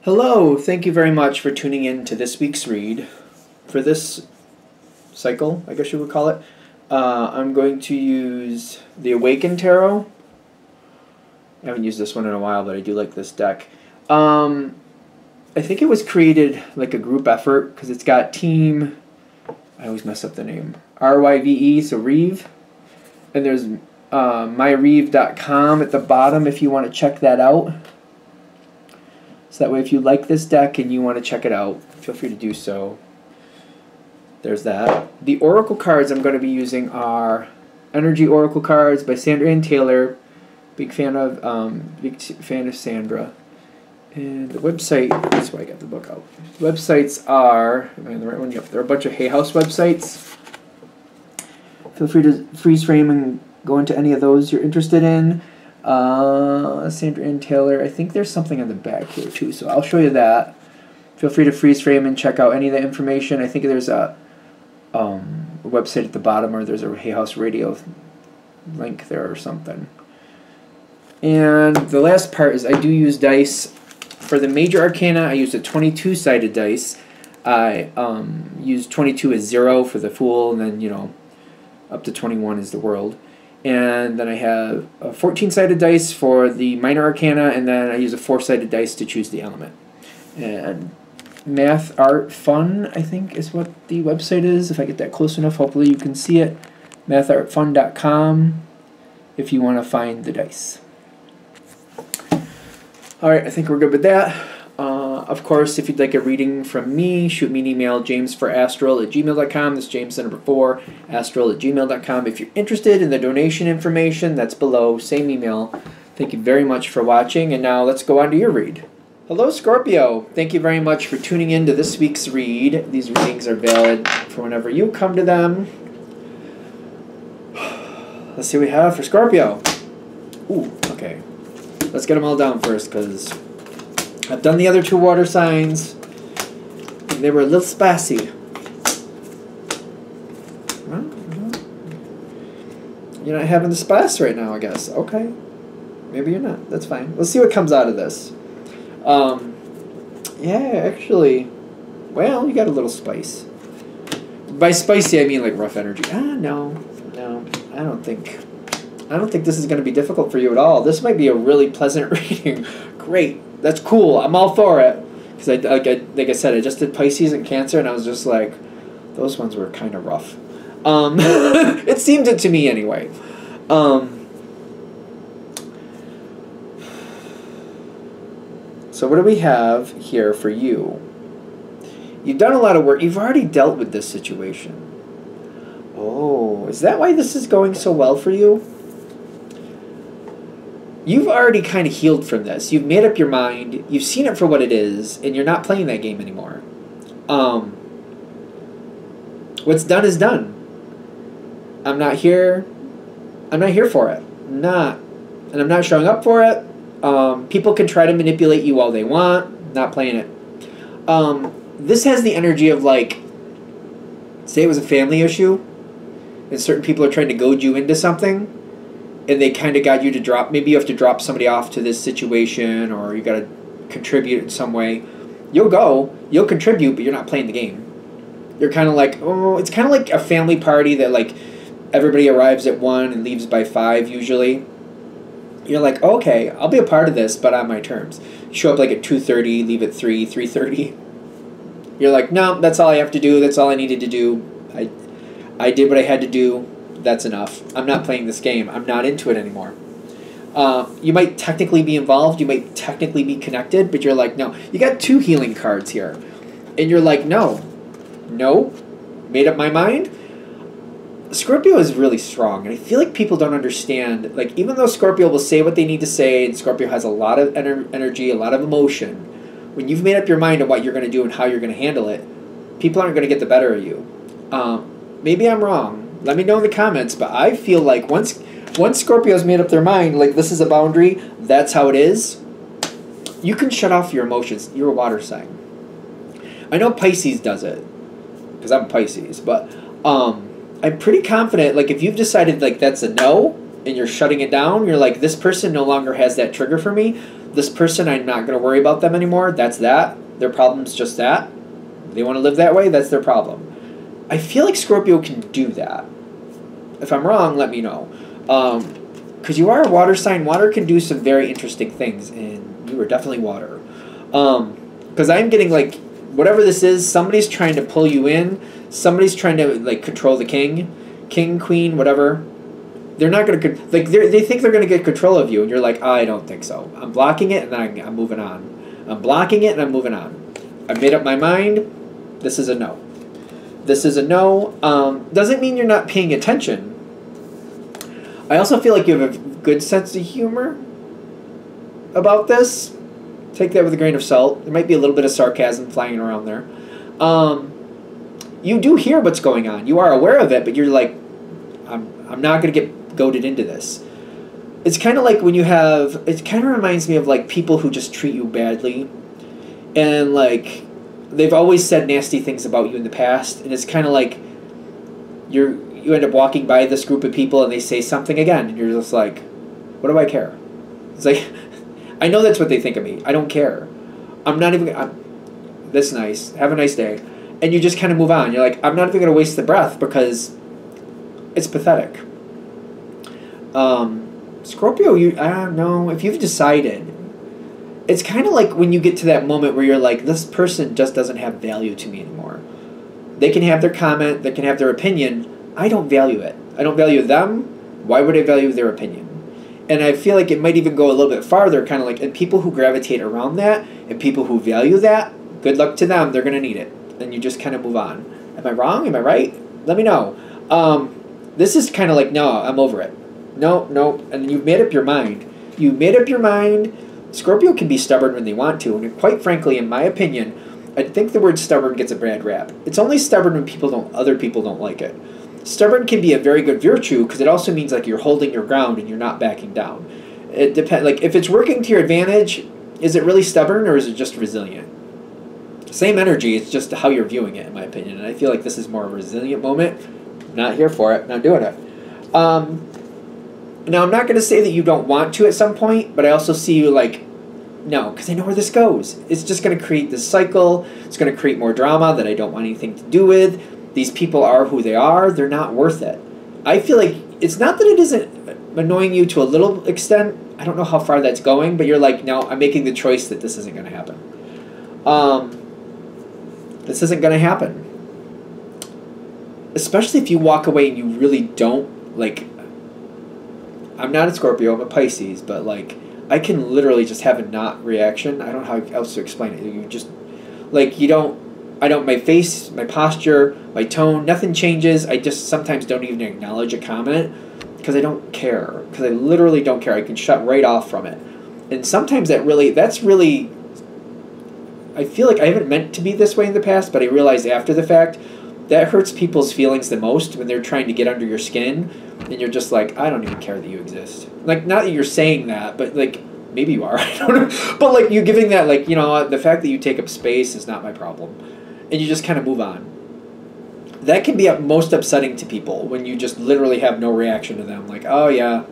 Hello, thank you very much for tuning in to this week's read. For this cycle, I guess you would call it, I'm going to use the Awakened Tarot. I haven't used this one in a while, but I do like this deck. I think it was created like a group effort because it's got team, I always mess up the name, RYVE, so Reeve. And there's myreeve.com at the bottom if you want to check that out. So that way if you like this deck and you want to check it out, feel free to do so. There's that. The Oracle cards I'm going to be using are Energy Oracle cards by Sandra Ann Taylor. Big fan of Sandra. And the website, that's why I got the book out. Websites are, am I on the right one? Yep, there are a bunch of Hay House websites. Feel free to freeze frame and go into any of those you're interested in. Sandra Ann Taylor, I think there's something on the back here too, so I'll show you that. Feel free to freeze frame and check out any of the information. I think there's a website at the bottom, or there's a Hay House Radio link there or something. And the last part is I do use dice. For the major arcana, I used a 22-sided dice. I used 22 as 0 for the Fool, and then, you know, up to 21 is the World. And then I have a 14-sided dice for the minor arcana, and then I use a 4-sided dice to choose the element. And Math Art Fun, I think, is what the website is. If I get that close enough, hopefully you can see it. mathartfun.com if you want to find the dice. Alright, I think we're good with that. Of course, if you'd like a reading from me, shoot me an email, jamesforastral@gmail.com. That's James the number 4, astral@gmail.com. If you're interested in the donation information, that's below. Same email. Thank you very much for watching, and now let's go on to your read. Hello, Scorpio. Thank you very much for tuning in to this week's read. These readings are valid for whenever you come to them. Let's see what we have for Scorpio. Ooh, okay. Let's get them all down first, because I've done the other two water signs, and they were a little spicy. Well, you're not having the spice right now, I guess. Okay. Maybe you're not. That's fine. Let's see what comes out of this. Yeah, actually, well, you got a little spice. By spicy, I mean like rough energy. No, I don't think this is going to be difficult for you at all. This might be a really pleasant reading. Great. That's cool. I'm all for it. Because like I said, I just did Pisces and Cancer, and I was just like, those ones were kind of rough. It seemed it to me anyway. So what do we have here for you? You've done a lot of work. You've already dealt with this situation. Oh, is that why this is going so well for you? You've already kind of healed from this. You've made up your mind. You've seen it for what it is, and you're not playing that game anymore. What's done is done. I'm not here for it. And I'm not showing up for it. People can try to manipulate you all they want. Not playing it. This has the energy of, like, say it was a family issue, and certain people are trying to goad you into something, and they kind of got you to drop, maybe you have to drop somebody off to this situation, or you got to contribute in some way. You'll go, you'll contribute, but you're not playing the game. You're kind of like, oh, it's kind of like a family party that, like, everybody arrives at 1 and leaves by 5 usually. You're like, okay, I'll be a part of this, but on my terms. You show up like at 2:30, leave at 3, 3:30. You're like, no, that's all I have to do. That's all I needed to do. I did what I had to do. That's enough. I'm not playing this game. I'm not into it anymore. You might technically be involved. You might technically be connected, but you're like, no. You got 2 healing cards here. And you're like, no. Made up my mind. Scorpio is really strong, and I feel like people don't understand. Like, even though Scorpio will say what they need to say, and Scorpio has a lot of energy, a lot of emotion, when you've made up your mind on what you're going to do and how you're going to handle it, people aren't going to get the better of you. Maybe I'm wrong. Let me know in the comments, but I feel like once Scorpio's made up their mind, like this is a boundary, that's how it is, you can shut off your emotions. You're a water sign. I know Pisces does it, because I'm Pisces, but I'm pretty confident, like, if you've decided, like, that's a no, and you're shutting it down, you're like, this person no longer has that trigger for me. This person, I'm not going to worry about them anymore. That's that. Their problem's just that. They want to live that way. That's their problem. I feel like Scorpio can do that. If I'm wrong, let me know. Because you are a water sign. Water can do some very interesting things, and you are definitely water. Because I'm getting, like, whatever this is, somebody's trying to pull you in. Somebody's trying to, like, control the king, queen, whatever. They're not going to, like, they think they're going to get control of you, and you're like, I don't think so. I'm blocking it, and then I'm moving on. I'm blocking it, and I'm moving on. I've made up my mind. This is a no. This is a no. Doesn't mean you're not paying attention. I also feel like you have a good sense of humor about this. Take that with a grain of salt. There might be a little bit of sarcasm flying around there. You do hear what's going on. You are aware of it, but you're like, I'm not going to get goaded into this. It's kind of like when you have, it kind of reminds me of like people who just treat you badly. And like, they've always said nasty things about you in the past. And it's kind of like, you end up walking by this group of people and they say something again. And you're just like, what do I care? It's like, I know that's what they think of me. I don't care. I'm not even, that's nice. Have a nice day. And you just kind of move on. You're like, I'm not even going to waste the breath because it's pathetic. Scorpio, I don't know. If you've decided, it's kind of like when you get to that moment where you're like, this person just doesn't have value to me anymore. They can have their comment. They can have their opinion. I don't value it. I don't value them. Why would I value their opinion? And I feel like it might even go a little bit farther, kind of like, and people who gravitate around that and people who value that, good luck to them. They're going to need it. And you just kind of move on. Am I wrong? Am I right? Let me know. This is kind of like, no, I'm over it. No. And you've made up your mind. You made up your mind. Scorpio can be stubborn when they want to. And quite frankly, in my opinion, I think the word stubborn gets a bad rap. It's only stubborn when other people don't like it. Stubborn can be a very good virtue because it also means like you're holding your ground and you're not backing down. It depends. Like if it's working to your advantage, is it really stubborn or is it just resilient? Same energy. It's just how you're viewing it, in my opinion. And I feel like this is more a resilient moment. Not here for it. Not doing it. Now I'm not going to say that you don't want to at some point, but I also see you like, no, because I know where this goes. It's just going to create this cycle. It's going to create more drama that I don't want anything to do with. These people are who they are. They're not worth it. I feel like it's not that it isn't annoying you to a little extent. I don't know how far that's going, but you're like, no, I'm making the choice that this isn't going to happen. This isn't going to happen. Especially if you walk away and you really don't, like, I'm not a Scorpio, I'm a Pisces, but like, I can literally just have a not reaction. I don't know how else to explain it. You just, like, my face, my posture, my tone, nothing changes. I just sometimes don't even acknowledge a comment because I don't care. Because I literally don't care. I can shut right off from it. And sometimes that's really, I feel like I haven't meant to be this way in the past, but I realized after the fact, that hurts people's feelings the most when they're trying to get under your skin and you're just like, I don't even care that you exist. Like, not that you're saying that, but like, maybe you are. I don't know. But like, you giving that, like, you know, the fact that you take up space is not my problem. And you just kind of move on. That can be most upsetting to people when you just literally have no reaction to them. Like, oh yeah,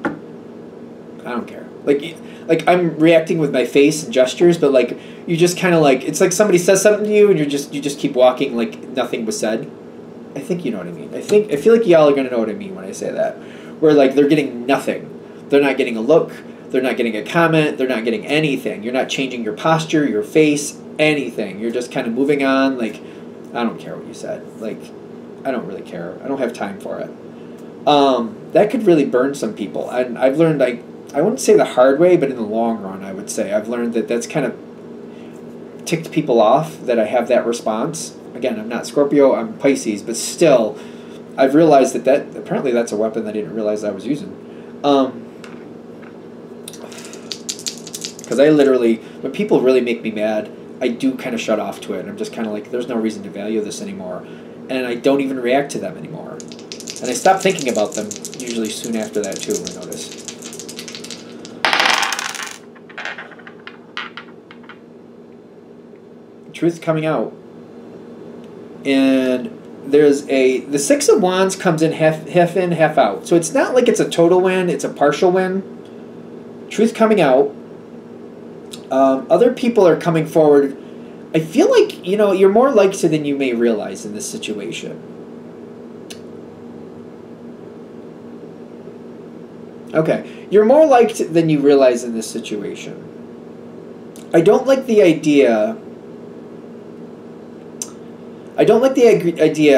I don't care. Like I'm reacting with my face and gestures, but like you just kind of like, it's like somebody says something to you and you just keep walking like nothing was said. I think you know what I mean. I feel like y'all are gonna know what I mean when I say that. Where like they're getting nothing. They're not getting a look. They're not getting a comment. They're not getting anything. You're not changing your posture, your face, anything. You're just kind of moving on. Like, I don't care what you said. Like, I don't really care. I don't have time for it. That could really burn some people. And I've learned, like, I wouldn't say the hard way, but in the long run, I would say I've learned that that's kind of ticked people off that I have that response. Again, I'm not Scorpio, I'm Pisces, but still, I've realized that apparently that's a weapon I didn't realize I was using. Because I literally, when people really make me mad, I do kind of shut off to it. And I'm just kind of like, there's no reason to value this anymore. And I don't even react to them anymore. And I stop thinking about them usually soon after that too, I notice. Truth coming out. And the Six of Wands comes in half in, half out. So it's not like it's a total win, it's a partial win. Truth coming out. Other people are coming forward. I feel like, you're more liked than you may realize in this situation. Okay, you're more liked than you realize in this situation. I don't like the idea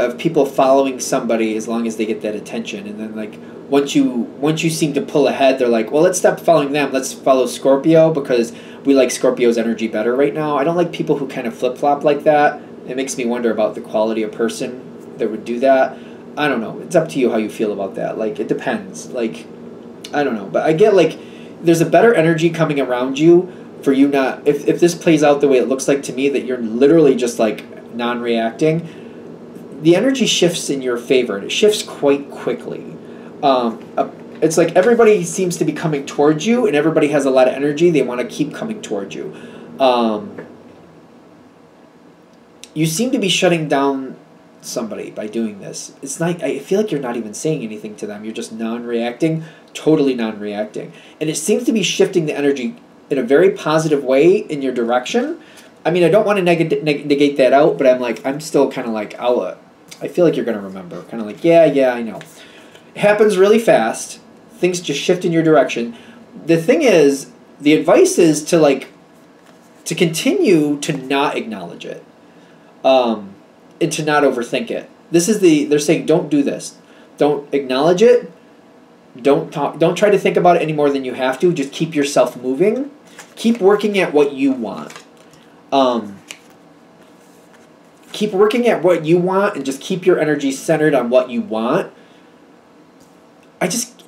of people following somebody as long as they get that attention, and then like once you seem to pull ahead, they're like, well, let's stop following them, let's follow Scorpio because we like Scorpio's energy better right now. I don't like people who kind of flip-flop like that. It makes me wonder about the quality of person that would do that. I don't know. It's up to you how you feel about that. Like, it depends. Like, I don't know. But I get, like, there's a better energy coming around you for you not... If this plays out the way it looks like to me, that you're literally just, like, non-reacting, the energy shifts in your favor, and it shifts quite quickly. It's like everybody seems to be coming towards you, and everybody has a lot of energy. They want to keep coming towards you. You seem to be shutting down somebody by doing this. It's not. I feel like you're not even saying anything to them. You're just non-reacting, totally non-reacting. And it seems to be shifting the energy in a very positive way in your direction. I mean, I don't want to negate that out, but I'm still kind of like, I feel like you're going to remember. Kind of like, yeah, I know. It happens really fast. Things just shift in your direction. The thing is, the advice is to continue to not acknowledge it, and to not overthink it. They're saying, don't do this. Don't acknowledge it. Don't try to think about it any more than you have to. Just keep yourself moving. Keep working at what you want. Keep working at what you want, and just keep your energy centered on what you want.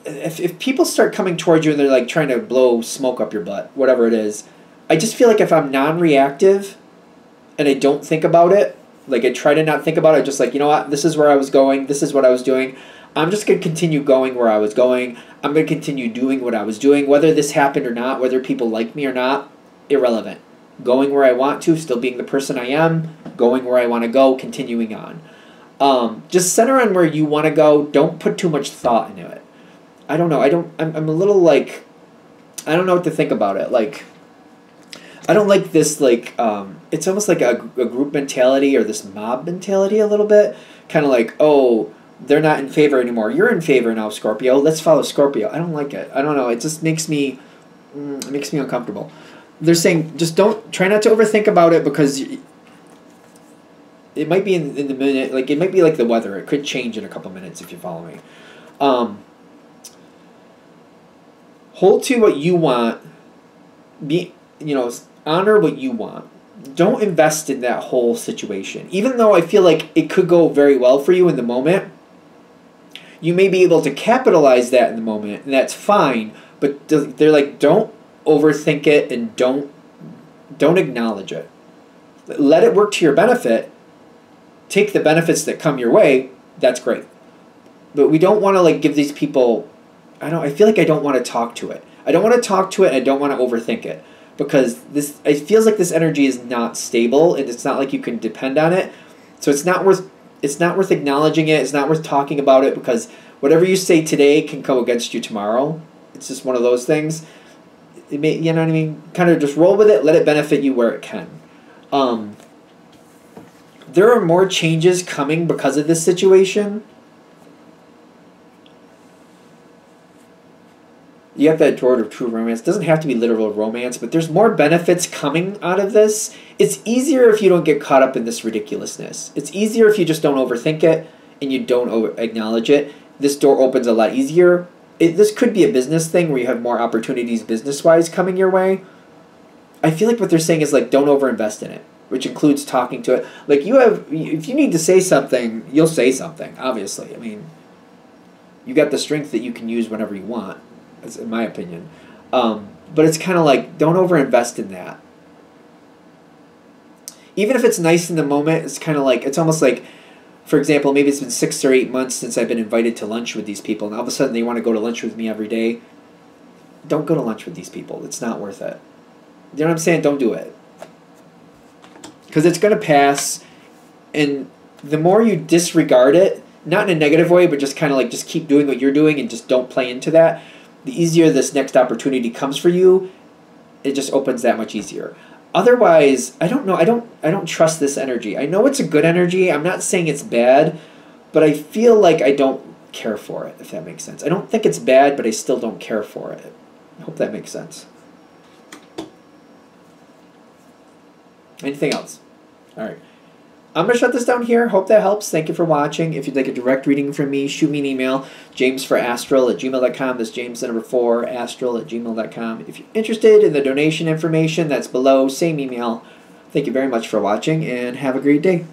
If people start coming towards you and they're like trying to blow smoke up your butt, whatever it is, I just feel like if I'm non-reactive and I don't think about it, like I try to not think about it, just like, you know what, this is where I was going, this is what I was doing, I'm just going to continue going where I was going, I'm going to continue doing what I was doing, whether this happened or not, whether people like me or not, irrelevant. Going where I want to, still being the person I am, going where I want to go, continuing on. Just center on where you want to go, don't put too much thought into it. I don't know. I'm a little like, I don't know what to think about it. Like, I don't like this, like, it's almost like a group mentality or this mob mentality a little bit. Kind of like, oh, they're not in favor anymore. You're in favor now, Scorpio. Let's follow Scorpio. I don't like it. I don't know. It just makes me uncomfortable. They're saying just try not to overthink about it because it might be in the minute, like, it might be like the weather. It could change in a couple minutes if you follow me. Hold to what you want. Honor what you want. Don't invest in that whole situation. Even though I feel like it could go very well for you in the moment, you may be able to capitalize that in the moment, and that's fine. But they're like, don't overthink it and don't acknowledge it. Let it work to your benefit. Take the benefits that come your way. That's great. But we don't want to like give these people. I feel like I don't want to talk to it. I don't want to talk to it. I don't want to overthink it because it feels like this energy is not stable and it's not like you can depend on it. So it's not worth acknowledging it. It's not worth talking about it because whatever you say today can go against you tomorrow. It's just one of those things. You know what I mean? Kind of just roll with it. Let it benefit you where it can. There are more changes coming because of this situation. You have that word of true romance. It doesn't have to be literal romance, but there's more benefits coming out of this. It's easier if you don't get caught up in this ridiculousness. It's easier if you just don't overthink it and you don't acknowledge it. This door opens a lot easier. This could be a business thing where you have more opportunities business-wise coming your way. I feel like what they're saying is like don't overinvest in it, which includes talking to it. Like if you need to say something, you'll say something, obviously. I mean, you got the strength that you can use whenever you want. That's in my opinion. But it's kind of like, don't overinvest in that. Even if it's nice in the moment, it's kind of like, it's almost like, for example, maybe it's been 6 or 8 months since I've been invited to lunch with these people, and all of a sudden they want to go to lunch with me every day. Don't go to lunch with these people. It's not worth it. You know what I'm saying? Don't do it. Because it's going to pass, and the more you disregard it, not in a negative way, but just kind of like just keep doing what you're doing and just don't play into that, the easier this next opportunity comes for you. It just opens that much easier. Otherwise, I don't know. I don't trust this energy. I know it's a good energy. I'm not saying it's bad, but I feel like I don't care for it, if that makes sense. I don't think it's bad, but I still don't care for it. I hope that makes sense. Anything else? All right. I'm going to shut this down here. Hope that helps. Thank you for watching. If you'd like a direct reading from me, shoot me an email, jamesforastral@gmail.com. That's James, the number 4, astral@gmail.com. If you're interested in the donation information, that's below. Same email. Thank you very much for watching, and have a great day.